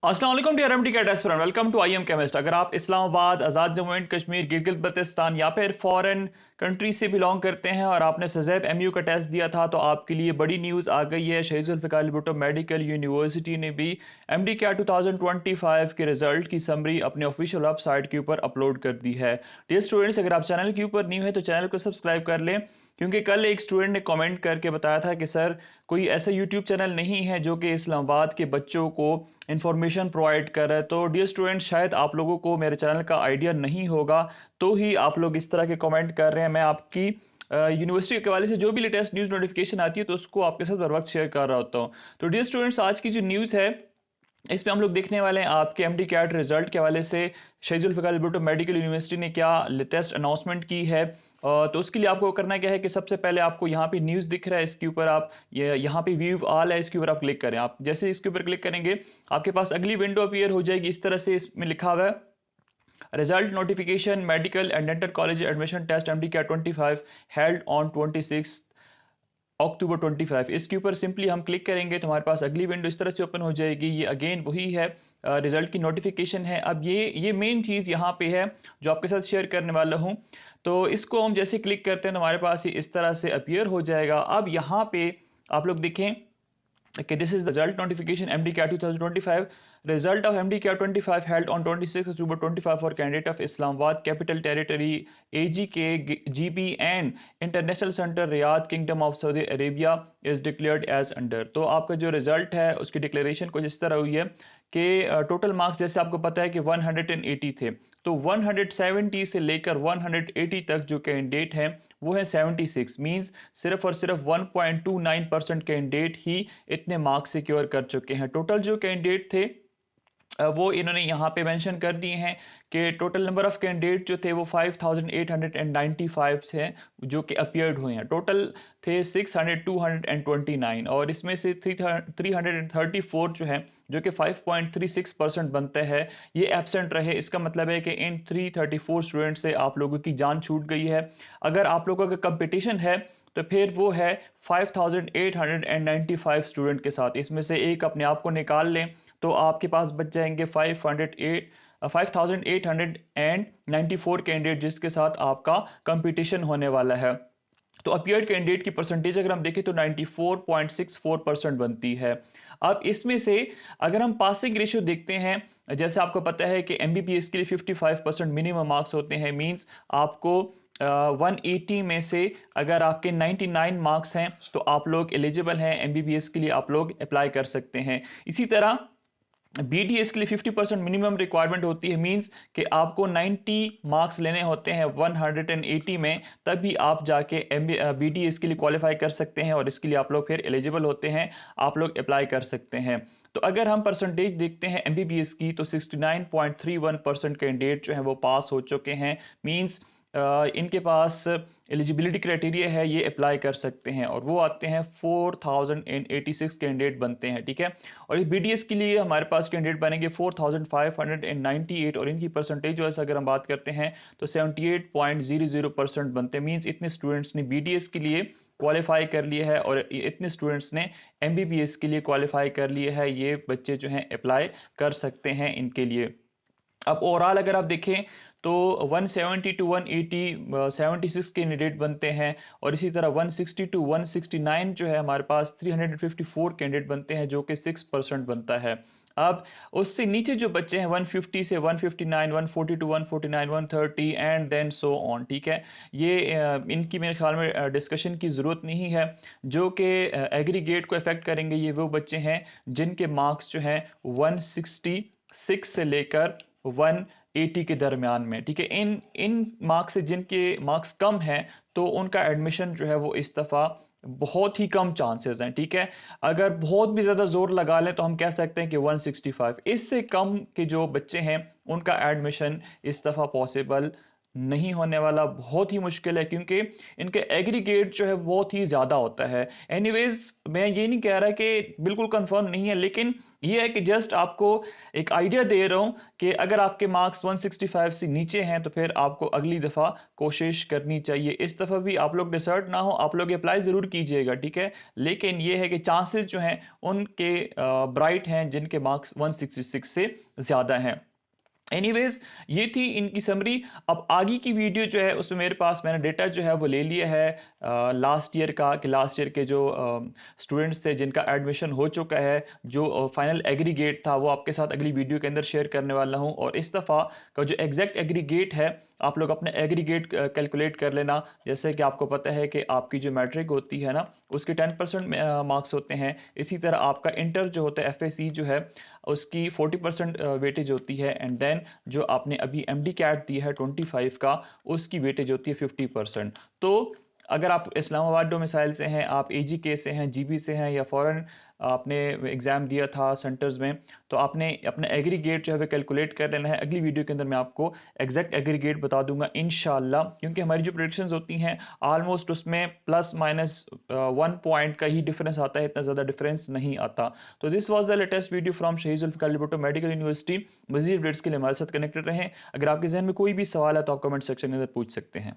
अस्सलाम वालेकुम dear MD CAT aspirant, welcome to I'm chemist. अगर आप इस्लामाबाद, आज़ाद जम्मू एंड कश्मीर, गिलगित बल्तिस्तान या फिर फॉरेन कंट्री से बिलोंग करते हैं और आपने सज़ैब एमयू का टेस्ट दिया था, तो आपके लिए बड़ी न्यूज़ आ गई है। शहीद जुल्फ़िकार अली भुट्टो मेडिकल यूनिवर्सिटी ने भी एमडी कैट 2025 के रिजल्ट की समरी अपने ऑफिशियल वेबसाइट के ऊपर अपलोड कर दी है। डियर स्टूडेंट्स, अगर आप चैनल के ऊपर न्यू है तो चैनल को सब्सक्राइब कर लें, क्योंकि कल एक स्टूडेंट ने कमेंट करके बताया था कि सर, कोई ऐसा यूट्यूब चैनल नहीं है जो कि इस्लामाबाद के बच्चों को इन्फॉर्मेशन प्रोवाइड कर रहा है। तो डियर स्टूडेंट, शायद आप लोगों को मेरे चैनल का आइडिया नहीं होगा, तो ही आप लोग इस तरह के कमेंट कर रहे हैं। मैं आपकी यूनिवर्सिटी के हवाले से जो भी लेटेस्ट न्यूज़ नोटिफिकेशन आती है तो उसको आपके साथ बर वक्त शेयर कर रहा होता हूँ। तो डियर स्टूडेंट्स, आज की जो न्यूज़ है इसमें हम लोग देखने वाले हैं आपके एमडी कैट रिजल्ट के हवाले से शहीद जुल्फ़िकार अली भुट्टो मेडिकल यूनिवर्सिटी ने क्या लेटेस्ट अनाउंसमेंट की है। तो उसके लिए आपको करना क्या है कि सबसे पहले आपको यहाँ पे न्यूज़ दिख रहा है, इसके ऊपर आप यहाँ पे व्यू ऑल है, इसके ऊपर आप क्लिक करें। आप जैसे इसके ऊपर क्लिक करेंगे आपके पास अगली विंडो अपीयर हो जाएगी। इस तरह से इसमें लिखा हुआ है result notification medical and dental college admission test MD CAT 25 held on 26 October 25। इसके ऊपर सिंपली हम क्लिक करेंगे तो हमारे पास अगली विंडो इस तरह से ओपन हो जाएगी। ये अगेन वही है, रिजल्ट की नोटिफिकेशन है। अब ये मेन चीज़ यहाँ पे है जो आपके साथ शेयर करने वाला हूँ। तो इसको हम जैसे क्लिक करते हैं तो हमारे पास ये इस तरह से अपीयर हो जाएगा। अब यहाँ पे आप लोग देखें कि this is the result notification MD CAT 2025 result of MD Cap 25 held on 26 October 25 for candidate of Islamabad Capital Territory AGK GB and International Center Riyadh Kingdom of Saudi Arabia is declared as under। तो आपका जो result है उसकी declaration कुछ इस तरह हुई है कि टोटल मार्क्स जैसे आपको पता है कि 180 थे, तो 170 से लेकर 180 तक जो कैंडिडेट हैं वो है 76। मींस सिर्फ और सिर्फ 1.29% कैंडिडेट ही इतने मार्क्स सिक्योर कर चुके हैं। टोटल जो कैंडिडेट थे वो इन्होंने यहाँ पे मेंशन कर दिए हैं कि टोटल नंबर ऑफ कैंडिडेट जो थे वो 5895 थे जो कि अपीयर्ड हुए हैं। टोटल थे 229 और इसमें से 334 जो है जो कि 5.36% बनता है ये एब्सेंट रहे। इसका मतलब है कि इन 334 स्टूडेंट से आप लोगों की जान छूट गई है। अगर आप लोगों का कंपटीशन है तो फिर वो है 5895 स्टूडेंट के साथ। इसमें से एक अपने आप को निकाल लें तो आपके पास बच जाएंगे 5894 कैंडिडेट जिसके साथ आपका कंपटीशन होने वाला है। तो अपीयर्ड कैंडिडेट की परसेंटेज अगर हम देखें तो 94.64% बनती है। अब इसमें से अगर हम पासिंग रेशियो देखते हैं, जैसे आपको पता है कि एमबीबीएस के लिए 55% मिनिमम मार्क्स होते हैं। मींस आपको 180 में से अगर आपके 99 मार्क्स हैं तो आप लोग एलिजिबल हैं एमबीबीएस के लिए, आप लोग अप्लाई कर सकते हैं। इसी तरह बीडीएस के लिए 50% मिनिमम रिक्वायरमेंट होती है। मींस कि आपको 90 मार्क्स लेने होते हैं 180 में, तभी आप जाके बीडीएस के लिए क्वालिफाई कर सकते हैं और इसके लिए आप लोग फिर एलिजिबल होते हैं, आप लोग अप्लाई कर सकते हैं। तो अगर हम परसेंटेज देखते हैं एमबीबीएस की तो 69.31% कैंडिडेट जो हैं वो पास हो चुके हैं। मींस इनके पास एलिजिबिलिटी क्राइटेरिया है, ये अप्लाई कर सकते हैं और वो आते हैं 4086 कैंडिडेट बनते हैं। ठीक है, और इस बीडीएस के लिए हमारे पास कैंडिडेट बनेंगे 4598 और इनकी परसेंटेज वैसे अगर हम बात करते हैं तो 78.00% बनते हैं। मींस इतने स्टूडेंट्स ने बीडीएस के लिए क्वालिफाई कर लिया है और इतने स्टूडेंट्स ने एमबीबीएस के लिए क्वालिफाई कर लिया है। ये बच्चे जो हैं अप्लाई कर सकते हैं इनके लिए। अब ओवरऑल अगर आप देखें तो 170 टू 180 76 कैंडिडेट बनते हैं और इसी तरह 160 टू 169 जो है हमारे पास 354 कैंडिडेट बनते हैं जो कि 6% बनता है। अब उससे नीचे जो बच्चे हैं 150 से 159, 140 to 149, 130 and then so on. ठीक है, ये इनकी मेरे ख्याल में डिस्कशन की ज़रूरत नहीं है। जो कि एग्रीगेट को अफेक्ट करेंगे ये वो बच्चे हैं जिनके मार्क्स जो हैं 166 से लेकर 180 के दरमियान में। ठीक है, इन मार्क्स से जिनके मार्क्स कम हैं तो उनका एडमिशन जो है वो इस दफ़ा बहुत ही कम चांसेस हैं। ठीक है, अगर बहुत भी ज़्यादा जोर लगा लें तो हम कह सकते हैं कि 165, इससे कम के जो बच्चे हैं उनका एडमिशन इस दफ़ा पॉसिबल नहीं होने वाला, बहुत ही मुश्किल है, क्योंकि इनके एग्रीगेट जो है बहुत ही ज़्यादा होता है। एनीवेज, मैं ये नहीं कह रहा कि बिल्कुल कंफर्म नहीं है, लेकिन ये है कि जस्ट आपको एक आइडिया दे रहा हूँ कि अगर आपके मार्क्स 165 से नीचे हैं तो फिर आपको अगली दफ़ा कोशिश करनी चाहिए। इस दफ़ा भी आप लोग डिसर्ट ना हो, आप लोग अप्लाई ज़रूर कीजिएगा, ठीक है। लेकिन ये है कि चांसेस जो हैं उनके ब्राइट हैं जिनके मार्क्स 166 से ज़्यादा हैं। एनीवेज, ये थी इनकी समरी। अब आगे की वीडियो जो है उसमें मेरे पास मैंने डेटा जो है वो ले लिया है लास्ट ईयर का, कि लास्ट ईयर के जो स्टूडेंट्स थे जिनका एडमिशन हो चुका है, जो फाइनल एग्रीगेट था, वो आपके साथ अगली वीडियो के अंदर शेयर करने वाला हूँ। और इस दफ़ा का जो एग्जैक्ट एग्रीगेट है, आप लोग अपने एग्रीगेट कैलकुलेट कर लेना। जैसे कि आपको पता है कि आपकी जो मैट्रिक होती है ना, उसके 10% मार्क्स होते हैं। इसी तरह आपका इंटर जो होता है, एफएसी जो है, उसकी 40% वेटेज होती है। एंड देन जो आपने अभी एमडी कैट दिया है 25 का, उसकी वेटेज होती है 50%। तो अगर आप इस्लामाबाद डोमिसाइल से हैं, आप एजीके से हैं, जीबी से हैं, या फॉरेन आपने एग्ज़ाम दिया था सेंटर्स में, तो आपने अपना एग्रीगेट जो है वो कैलकुलेट कर लेना है। अगली वीडियो के अंदर मैं आपको एग्जैक्ट एग्रीगेट बता दूंगा इंशाल्लाह, क्योंकि हमारी जो प्रेडिक्शंस होती हैं ऑलमोस्ट उसमें प्लस माइनस 1 पॉइंट का ही डिफरेंस आता है, इतना ज़्यादा डिफरेंस नहीं आता। तो this was the latest video from शहीद जुल्फ़िकार भुट्टो मेडिकल यूनिवर्सिटी। मज़ीद अपडेट्स के लिए हमारे साथ कनेक्टेड रहें। अगर आपके जहन में कोई भी सवाल है तो आप कमेंट सेक्शन के अंदर पूछ सकते हैं।